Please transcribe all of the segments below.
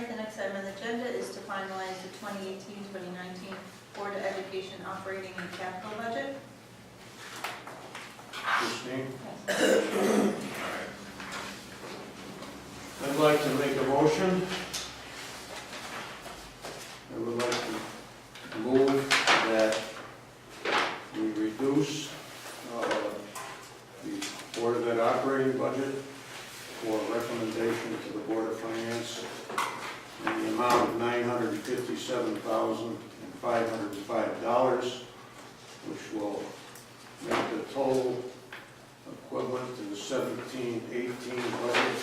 right, the next item on the agenda is to finalize the 2018-2019 Board of Education operating and capital budget. Christine? Yes. I'd like to make a motion. I would like to move that we reduce the Board of Ed operating budget for recommendation to the Board of Finance in the amount of $957,505, which will make the total equivalent to the 17-18 budget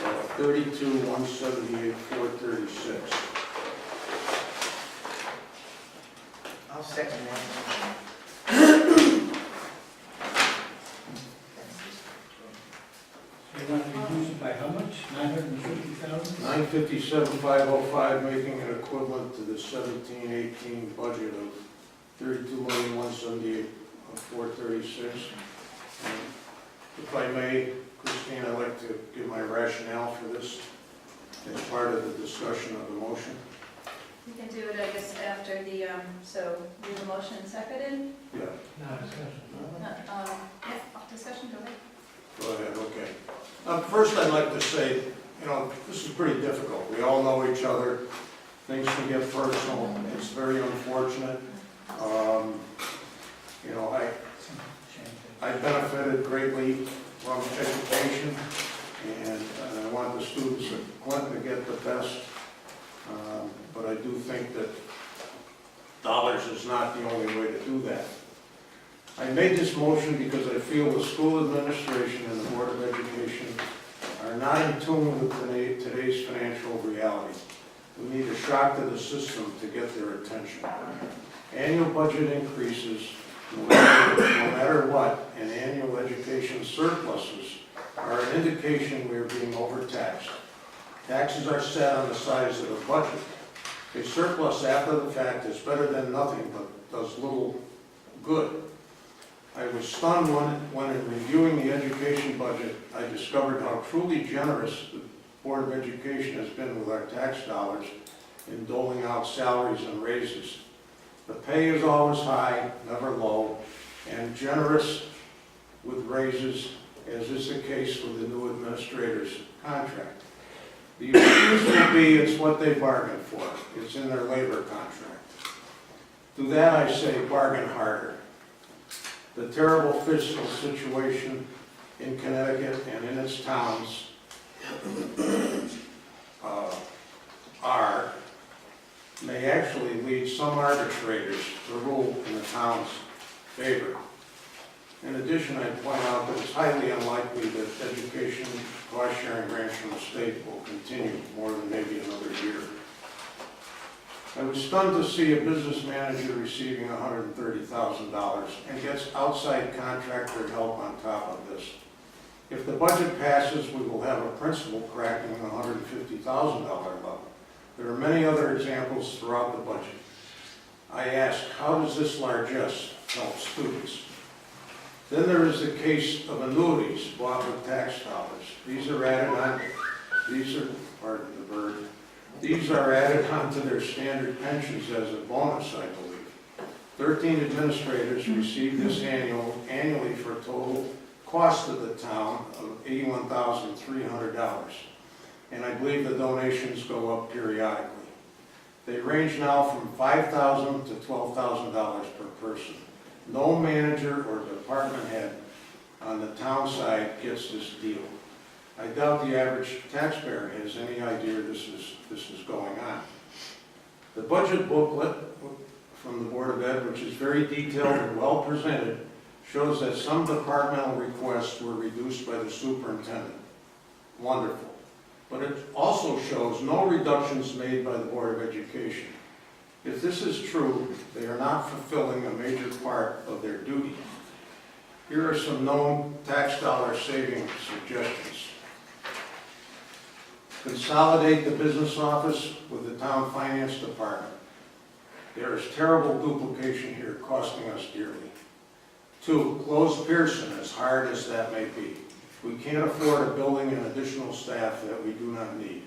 of $32,178,436. I'll second that. You want to reduce it by how much? 950,000? $957,505, making it equivalent to the 17-18 budget of $32,178,436. If I may, Christine, I'd like to give my rationale for this as part of the discussion of the motion. We can do it, I guess, after the, so do the motion seconded? Yeah, No discussion. Yeah, discussion, go ahead. go ahead, okay. First, I'd like to say, you know, this is pretty difficult. We all know each other. Things can get personal. It's very unfortunate. You know, I benefited greatly from education, and I want the students at Clinton to get the best. But I do think that dollars is not the only way to do that. I made this motion because I feel the school administration and the Board of Education are not in tune with today's financial reality. We need a shock to the system to get their attention. Annual budget increases, no matter what, and annual education surpluses are an indication we are being overtaxed. Taxes are set on the size of the budget. A surplus after the fact is better than nothing, but does little good. I was stunned when in reviewing the education budget, I discovered how truly generous the Board of Education has been with our tax dollars in doling out salaries and raises. The pay is always high, never low, and generous with raises, as is the case with the new administrator's contract. The excuse will be it's what they bargained for. It's in their labor contract. To that I say bargain harder. The terrible fiscal situation in Connecticut and in its towns may actually lead some arbitrators to rule in the town's favor. In addition, I point out that it's highly unlikely that education cost-sharing grants from the state will continue more than maybe another year. I was stunned to see a business manager receiving $130,000 and gets outside contractor help on top of this. If the budget passes, we will have a principal cracking the $150,000 level. There are many other examples throughout the budget. I ask, how does this largesse help students? Then there is the case of annuities bought with tax dollars. These are added on, pardon the bird, these are added onto their standard pensions as a bonus, I believe. 13 administrators receive this annually for a total cost of the town of $81,300. And I believe the donations go up periodically. They range now from $5,000 to $12,000 per person. No manager or department head on the town side gets this deal. I doubt the average taxpayer has any idea this is going on. The budget booklet from the Board of Ed, which is very detailed and well presented, shows that some departmental requests were reduced by the superintendent. Wonderful. But it also shows no reductions made by the Board of Education. If this is true, they are not fulfilling a major part of their duty. Here are some known tax dollar saving suggestions. Consolidate the business office with the town finance department. There is terrible duplication here, costing us dearly. 2, close Pearson, as hard as that may be. We can't afford a building and additional staff that we do not need.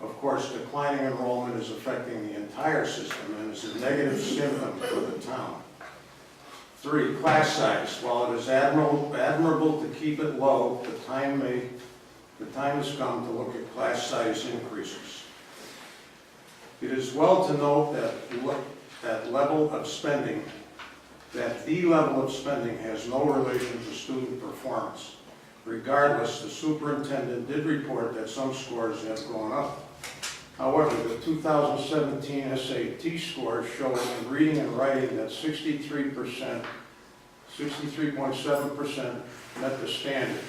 Of course, declining enrollment is affecting the entire system and is a negative symptom for the town. 3, class size. While it is admirable to keep it low, the time has come to look at class size increases. It is well to note that the level of spending has no relation to student performance. Regardless, the superintendent did report that some scores have gone up. However, the 2017 SAT scores show in reading and writing that 63.7% met the standard.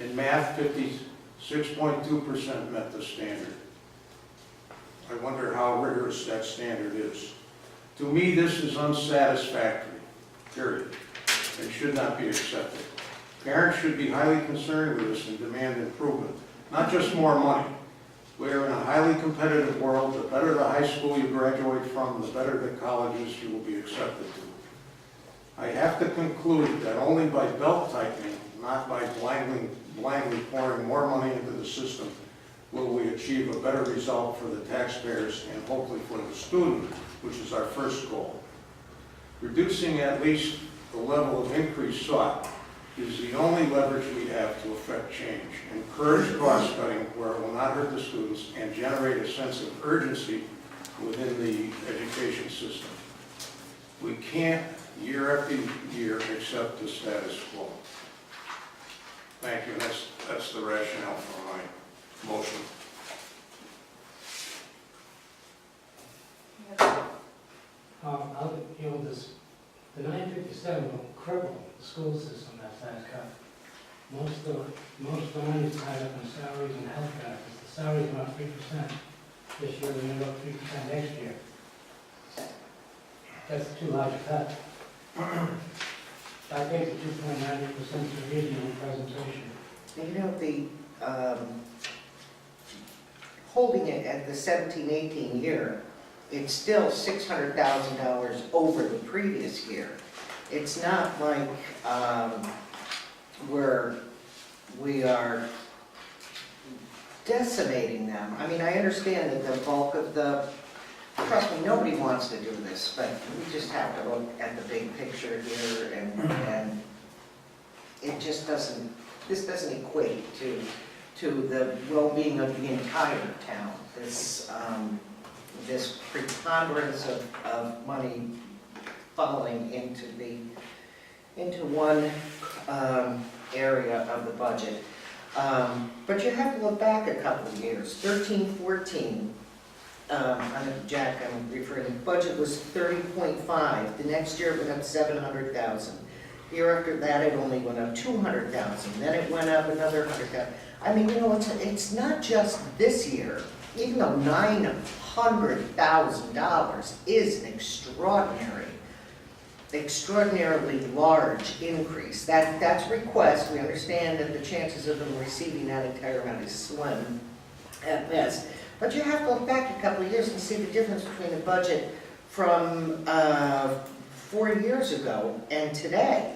In math, 56.2% met the standard. I wonder how rigorous that standard is. To me, this is unsatisfactory, period, and should not be accepted. Parents should be highly concerned with this and demand improvement, not just more money. We are in a highly competitive world. The better the high school you graduate from, the better the colleges you will be accepted to. I have to conclude that only by belt-tightening, not by blindly pouring more money into the system, will we achieve a better result for the taxpayers and hopefully for the student, which is our first goal. Reducing at least the level of increase sought is the only leverage we have to affect change. Encourage cost cutting where it will not hurt the students and generate a sense of urgency within the education system. We can't, year after year, accept the status quo. Thank you. That's the rationale for my motion. The 957 will cripple the school system, that size cut. Most of the money is tied up in salaries and health benefits. The salaries went up 3% this year, and they'll go up 3% next year. That's too large a cut. I think the 2.98% is a reasonable presentation. You know, holding it at the 17-18 year, it's still $600,000 over the previous year. It's not like we are decimating them. I mean, I understand that the bulk of trust me, nobody wants to do this, but we just have to look at the big picture here, and it just doesn't, this doesn't equate to the well-being of the entire town. This preponderance of money falling into one area of the budget. But you have to look back a couple of years. 13-14, Jack, I'm referring, the budget was 30.5. The next year it went up 700,000. The year after that it only went up 200,000. Then it went up another 100,000. I mean, you know, it's not just this year. Even though $900,000 is an extraordinarily large increase. That's a request. We understand that the chances of them receiving that entire amount is slim at best. But you have to look back a couple of years and see the difference between the budget from 4 years ago and today.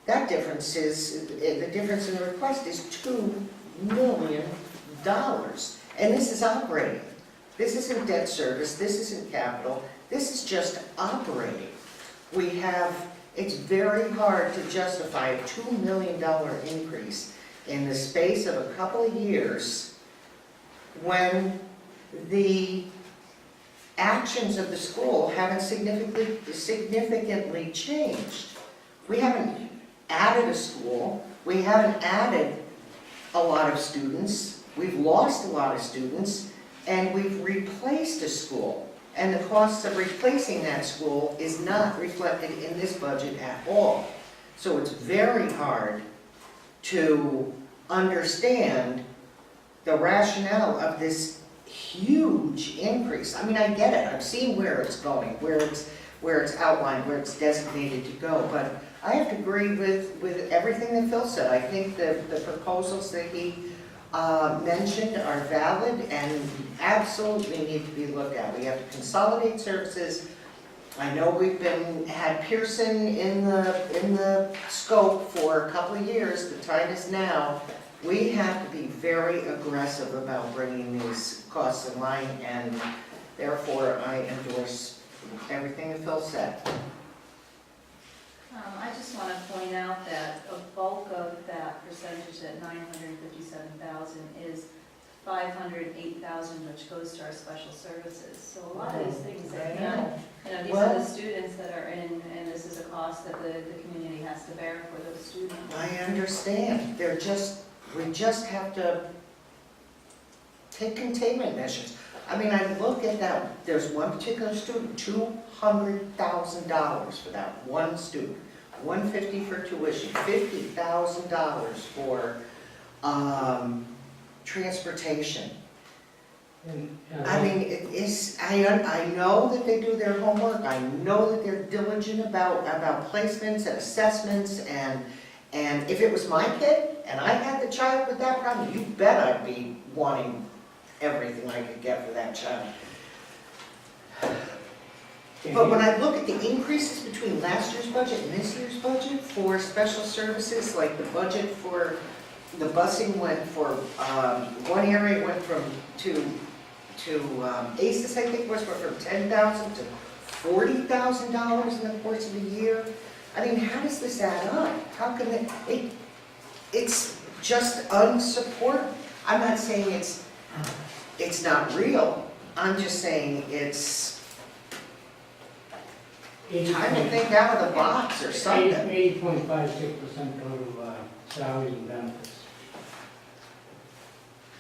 That difference is, the difference in the request is $2 million. And this is operating. This isn't debt service, this isn't capital, this is just operating. It's very hard to justify a $2 million increase in the space of a couple of years when the actions of the school haven't significantly changed. We haven't added a school, we haven't added a lot of students, we've lost a lot of students, and we've replaced a school. And the costs of replacing that school is not reflected in this budget at all. So it's very hard to understand the rationale of this huge increase. I mean, I get it. I've seen where it's going, where it's outlined, where it's designated to go. But I have to agree with everything that Phil said. I think the proposals that he mentioned are valid and absolutely need to be looked at. We have to consolidate services. I know we've had Pearson in the scope for a couple of years. The time is now. We have to be very aggressive about bringing these costs in line, and therefore I endorse everything that Phil said. I just want to point out that a bulk of that percentage at 957,000 is 508,000, which goes to our special services. So a lot of these things that, these are the Well- students that are in, and this is a cost that the community has to bear for those students. I understand, we just have to take containment measures. I mean, I look at that, there's one particular student, $200,000 for that one student. $150 for tuition, $50,000 for, transportation. And I mean, I know that they do their homework, I know that they're diligent about placements and assessments, and if it was my kid, and I had the child with that problem, you bet I'd be wanting everything I could get for that child. But when I look at the increases between last year's budget and this year's budget for special services, like the budget for the busing went for, one area went to ACES, I think was, went from $10,000 to $40,000 in the course of a year. I mean, how does this add up? How can it's just unsupported. I'm not saying it's not real, I'm just saying it's time to think out of the box or something. 80.56% go to salaries and benefits.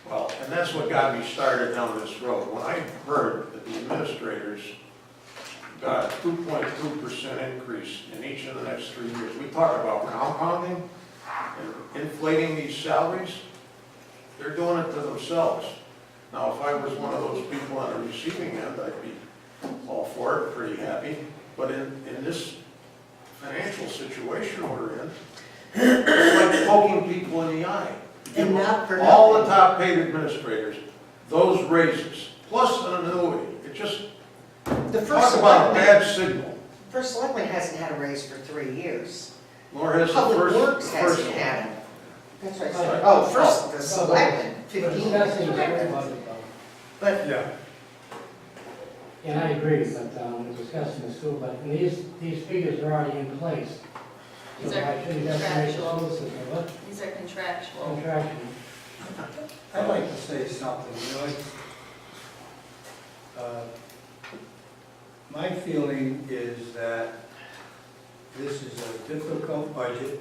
Well, and that's what got me started down this road. When I heard that the administrators got a 2.2% increase in each of the next 3 years, we talk about compounding and inflating these salaries. They're doing it to themselves. Now, if I was one of those people on the receiving end, I'd be all for it, pretty happy. But in this financial situation we're in, it's like poking people in the eye. And not for All the nothing. top paid administrators, those raises, plus an annuity, it just, The first talk about a selectman, bad signal. first selectman hasn't had a raise for 3 years. Nor has the Public first Works one. hasn't had it. That's what I said. Right. Oh, first, the selectmen, We're 15. discussing the whole budget though. But Yeah. And I agree, but we're discussing the school budget, and these figures are already in place. So These are why shouldn't that make the contractual. school system, what, These are contractual. contraction? I'd like to say something, my feeling is that this is a difficult budget.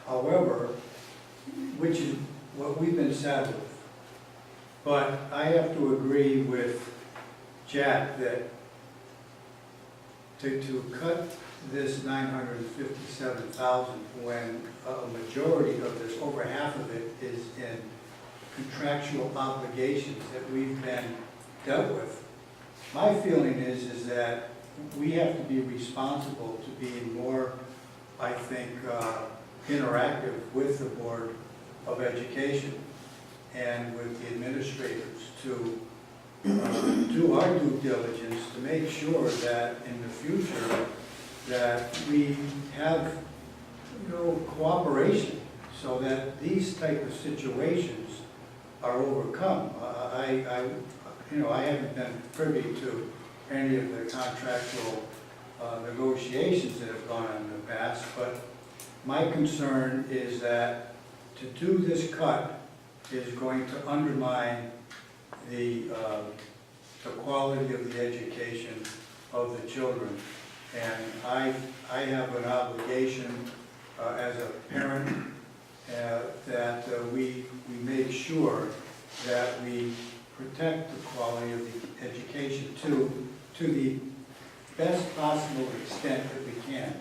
However, which is what we've been saddled with. But I have to agree with Jack that to cut this 957,000 when a majority of this, over half of it, is in contractual obligations that we've been dealt with. My feeling is that we have to be responsible to be more, I think, interactive with the Board of Education and with the administrators to do our due diligence to make sure that in the future that we have, cooperation so that these type of situations are overcome. I haven't been privy to any of the contractual negotiations that have gone on in the past, but my concern is that to do this cut is going to undermine the quality of the education of the children. And I have an obligation as a parent that we make sure that we protect the quality of the education to the best possible extent that we can.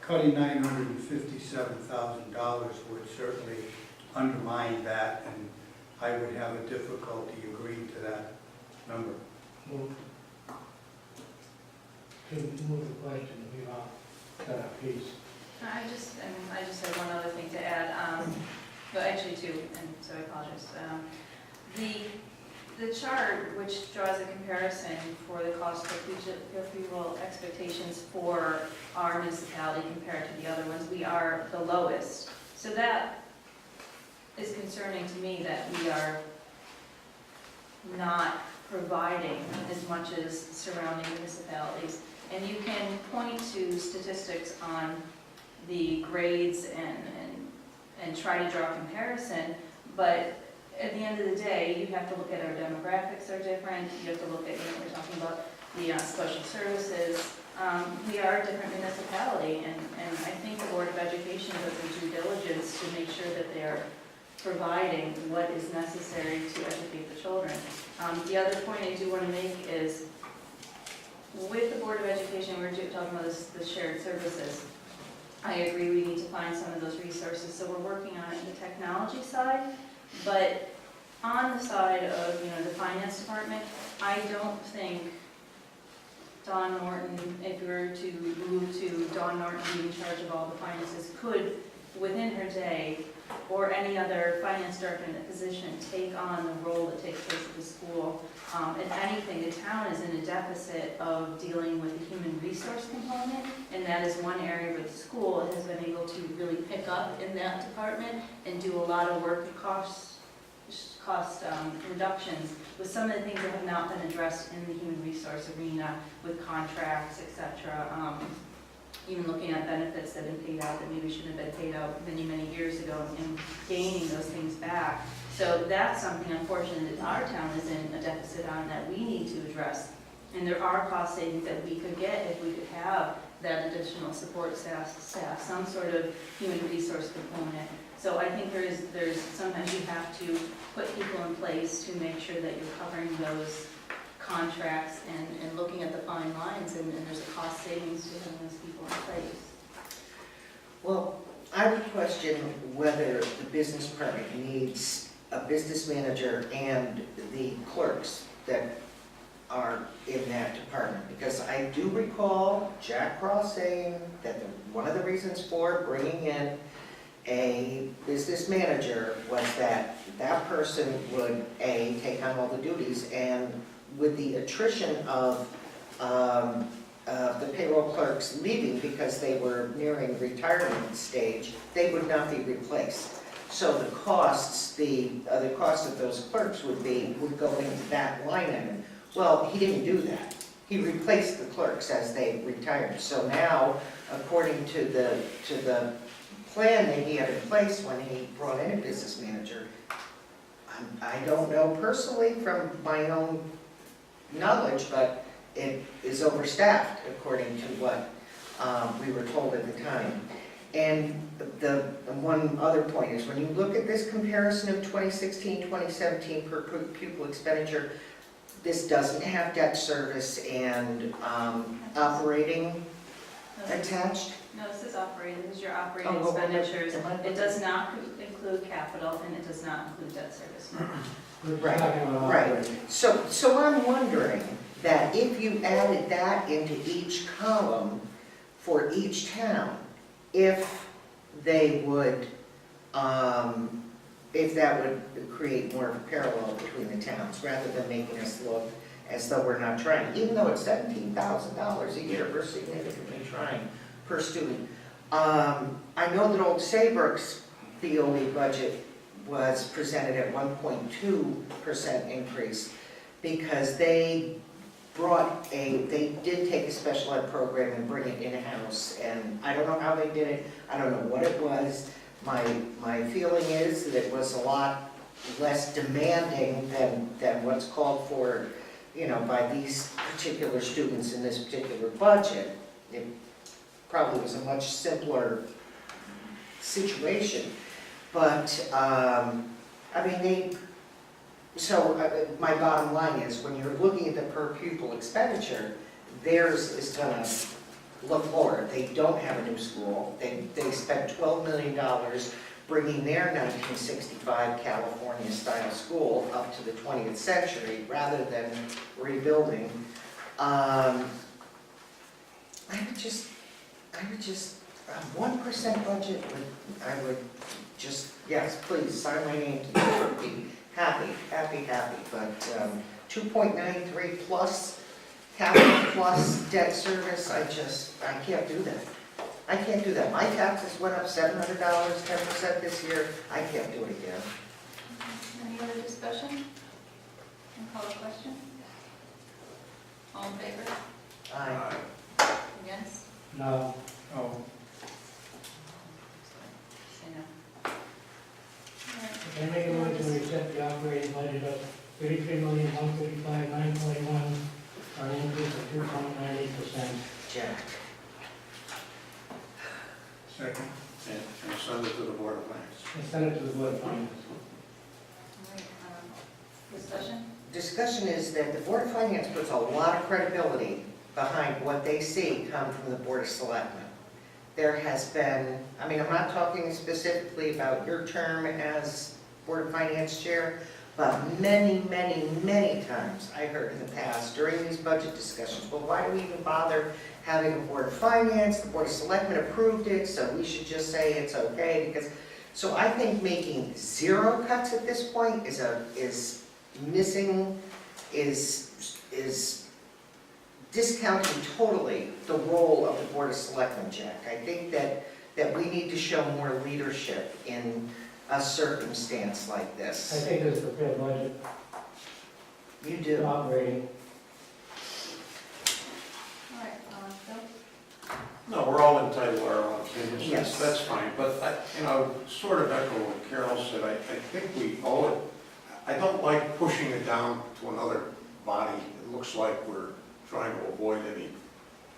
Cutting $957,000 would certainly undermine that, and I would have a difficulty agreeing to that number. Move the question, we all got our piece. I just have one other thing to add, well, actually two, and so I apologize. The chart, which draws a comparison for the cost of pupil expectations for our municipality compared to the other ones, we are the lowest. So that is concerning to me that we are not providing as much as surrounding municipalities. And you can point to statistics on the grades and try to draw comparison, but at the end of the day, you have to look at our demographics are different, you have to look at, we're talking about the special services. We are a different municipality, and I think the Board of Education does a due diligence to make sure that they are providing what is necessary to educate the children. The other point I do want to make is, with the Board of Education, we're talking about the shared services. I agree we need to find some of those resources, so we're working on it in the technology side, but on the side of, the finance department, I don't think Dawn Norton, if we were to move to Dawn Norton being in charge of all the finances, could, within her day, or any other finance director in that position, take on the role that takes place at the school. If anything, the town is in a deficit of dealing with the human resource component, and that is one area where the school has been able to really pick up in that department and do a lot of work at cost reductions with some of the things that have not been addressed in the human resource arena with contracts, etc. Even looking at benefits that have been paid out that maybe shouldn't have been paid out many, many years ago, and gaining those things back. So that's something, unfortunately, that our town is in a deficit on that we need to address. And there are cost savings that we could get if we could have that additional support staff, some sort of human resource component. So I think there's sometimes you have to put people in place to make sure that you're covering those contracts and looking at the fine lines, and there's a cost savings to having those people in place. Well, I would question whether the business department needs a business manager and the clerks that are in that department, because I do recall Jack Cross saying that one of the reasons for bringing in a business manager was that that person would, A, take on all the duties, and with the attrition of the payroll clerks leaving because they were nearing retirement stage, they would not be replaced. So the costs, the cost of those clerks would go into that line item. Well, he didn't do that. He replaced the clerks as they retired. So now, according to the plan that he had in place when he brought in a business manager, I don't know personally from my own knowledge, but it is overstaffed according to what we were told at the time. And the one other point is, when you look at this comparison of 2016, 2017 per pupil expenditure, this doesn't have debt service and operating attached. No, this is operating, this is your operating Oh, well, expenditures. It does not include capital, and it does not include debt service. We're Right, talking about right. operating. So I'm wondering that if you added that into each column for each town, if they would, if that would create more of a parallel between the towns, rather than making us look as though we're not trying, even though it's $17,000 a year, we're significantly trying per student. I know that Old Saybrook's BOE budget was presented at 1.2% increase because they did take a special ed program and bring it in-house, and I don't know how they did it, I don't know what it was. My feeling is that it was a lot less demanding than what's called for, by these particular students in this particular budget. It probably was a much simpler situation, but, my bottom line is, when you're looking at the per pupil expenditure, theirs is gonna look lower. They don't have a new school. They spent $12 million bringing their 1965 California-style school up to the 20th century, rather than rebuilding. I would just, 1% budget, I would just, yes, please, sign my name to this, would be happy, but 2.93 plus capital plus debt service, I can't do that. I can't do that. My taxes went up $700, 10% this year. I can't do it again. Any other discussion? Call the question? All in favor? Aye. Against? No, Oh, Say no. All right. can I make a motion to accept the operating budget of $33,135,941 for an increase of 2.98%? Jack. second. And send it to the Board of Finance. And send it to the Board of Finance. All right, discussion? Discussion is that the Board of Finance puts a lot of credibility behind what they see come from the Board of Selectmen. There has been, I mean, I'm not talking specifically about your term as Board of Finance Chair, but many, many, many times I heard in the past during these budget discussions, well, why do we even bother having a Board of Finance? The Board of Selectmen approved it, so we should just say it's okay because, so I think making 0 cuts at this point is discounting totally the role of the Board of Selectmen, Jack. I think that we need to show more leadership in a circumstance like I this. think this is a fair budget You for do. operating. All right, Phil? No, we're all entitled to our own opinions. Yes. That's fine, but sort of echo what Carol said, I think we owe it. I don't like pushing it down to another body. It looks like we're trying to avoid any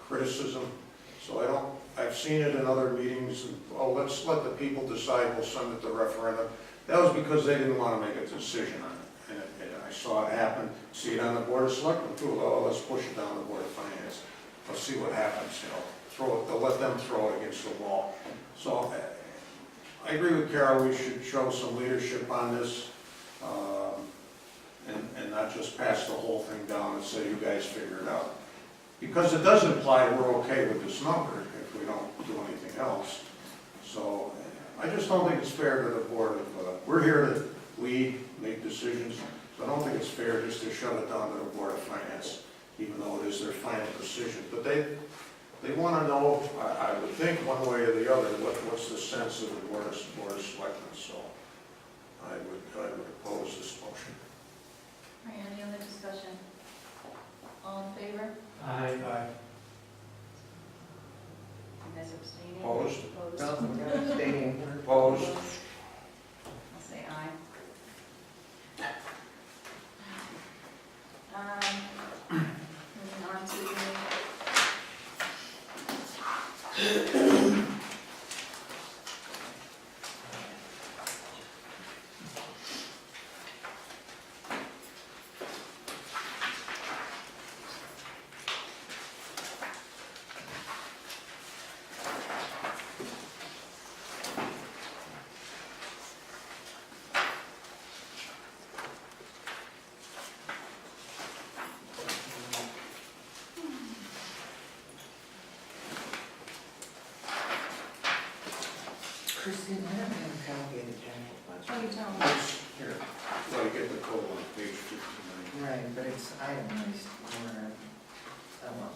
criticism. So I've seen it in other meetings, and, let's let the people decide, we'll send it to referendum. That was because they didn't want to make a decision on it. And I saw it happen, see it on the Board of Selectmen too. Let's push it down the Board of Finance. Let's see what happens, they'll let them throw it against the wall. So I agree with Carol, we should show some leadership on this, and not just pass the whole thing down and say, you guys figure it out. Because it does imply we're okay with this number if we don't do anything else. So I just don't think it's fair to the Board of, we're here to lead, make decisions, so I don't think it's fair just to shove it down to the Board of Finance, even though it is their final decision. But they want to know, I would think one way or the other, what's the sense of the Board of Selectmen. So I would oppose this motion. All right, any other discussion? All in favor? Aye. Aye. You guys abstaining? Opposed? Opposed? Abstaining. Opposed? I'll say aye. Moving on to Christine, I don't have a copy of the general budget. what are you telling me? Here. Well, you get the code on page 59. Right, but it's itemized. Oh, well.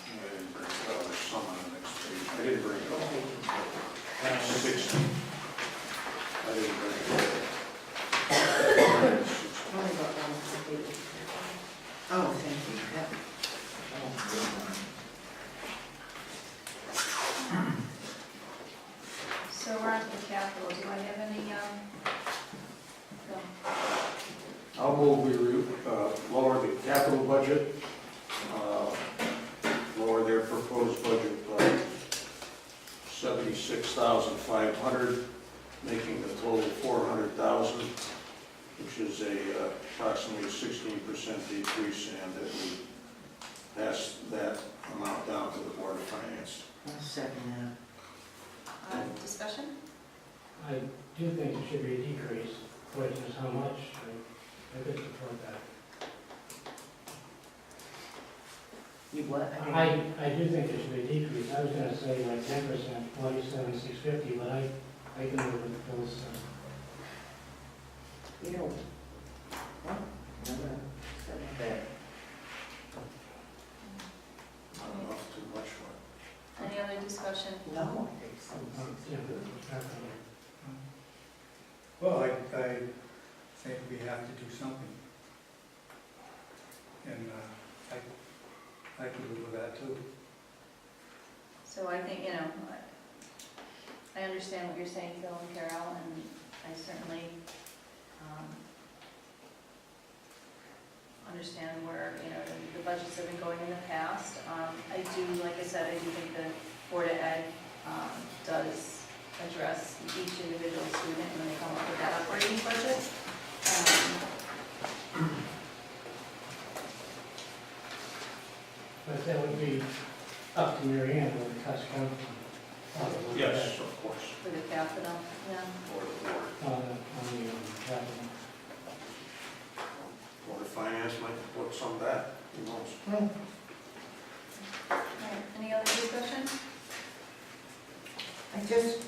I didn't bring it, there's some on the next page. I didn't bring it all. 60. I didn't bring it all. Only got one copy. Oh, thank you. Yep. Oh, good one. So we're on to the capital. Do I have any, Phil? I'll move we lower the capital budget, lower their proposed budget by $76,500, making the total $400,000, which is approximately 16% decrease, and that we pass that amount down to the Board of Finance. I'll second Discussion? I do think it should be a decrease. The question is how much. I could support that. that. You what? I do think it should be a decrease. I was gonna say like 10%, 47,650, but I can live with those. You know, what? No, no, second that. I don't know if too much for Any other discussion? No, I think so. Yeah, definitely. Well, I think we have to do something. And I could live with that too. So I think, I understand what you're saying, Phil and Carol, and I certainly understand where, the budgets have been going in the past. I do, like I said, I do think the Board of Ed does address each individual student when they come up with that operating budget. But that would be up to Mary Ann where the cuts come from. Yes, of course. For the capital, yeah. On the capital. Board of Finance might put some of that, who knows? All right, any other discussion? I just,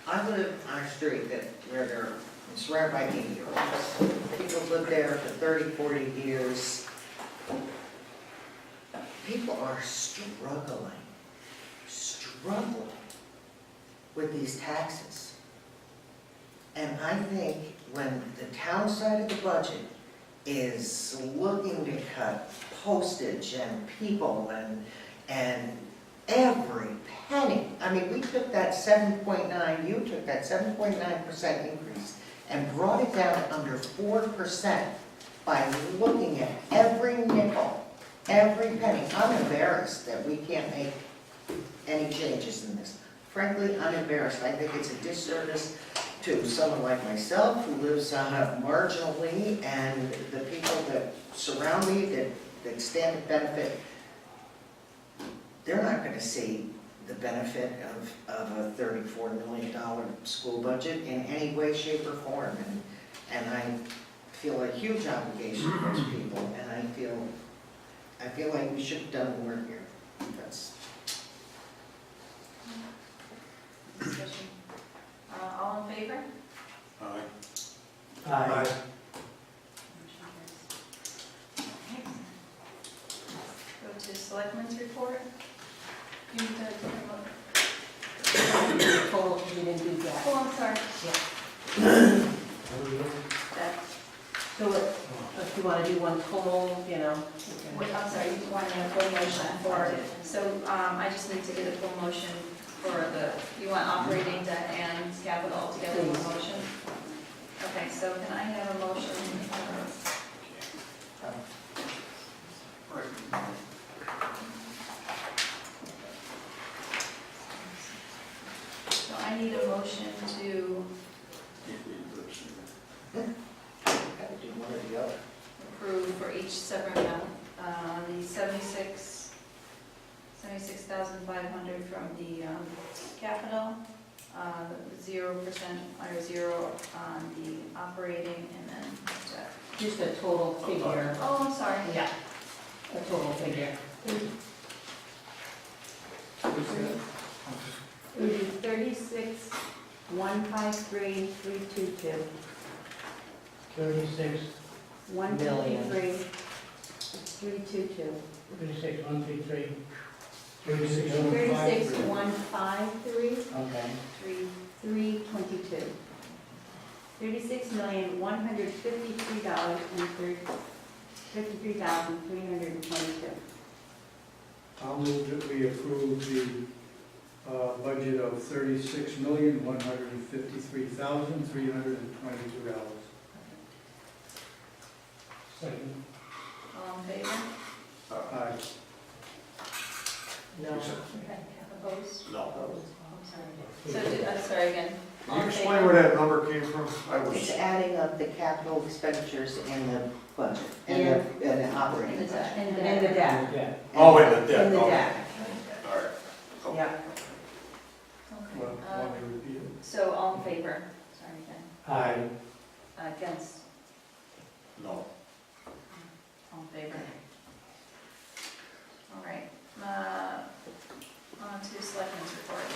I live on a street where it's surrounded by 80-year-olds. People live there for 30, 40 years. People are struggling with these taxes. And I think when the town side of the budget is looking to cut postage and people and every penny, I mean, we took that 7.9, you took that 7.9% increase and brought it down to under 4% by looking at every nickel, every penny. I'm embarrassed that we can't make any changes in this. Frankly, I'm embarrassed. I think it's a disservice to someone like myself who lives marginally, and the people that surround me that stand to benefit. They're not going to see the benefit of a $34 million school budget in any way, shape, or form. And I feel a huge obligation to those people, and I feel like we should have done more here. That's Discussion. All in favor? Aye. Aye. Motion carries. Go to Selectmen's report. You need to Total, we didn't do that. Oh, I'm sorry. What do you want? That, So if you want to do one total, we wait, can. I'm sorry, you want a full motion for, so I just need to get a full motion for you want operating debt and capital all together in one motion? Okay, so can I have a motion so I need a motion to got to do one or the other. approve for each separate amount, the 76,500 from the capital, 0% or 0 on the operating, and then, Just a total figure. oh, I'm sorry. Yeah, a total figure. It would be 36,153,322. 36, 153,322. 36, 133, 36, 36,153,322. Okay. $36,153,322. I'll move that we approve the budget of $36,153,322. Second. All in favor? Aye. No. Opposed? No. Opposed. I'm sorry. So, I'm sorry again. Can you explain where that number came from? I It's was, adding up the capital expenditures in the budget, and the operating budget. And the debt. Yeah. oh, wait, the debt, And the okay. debt. All right. Yeah. Okay, Want me to repeat it? so all in favor? Sorry again. Aye. Against? No. All in favor? All right, on to Selectmen's report.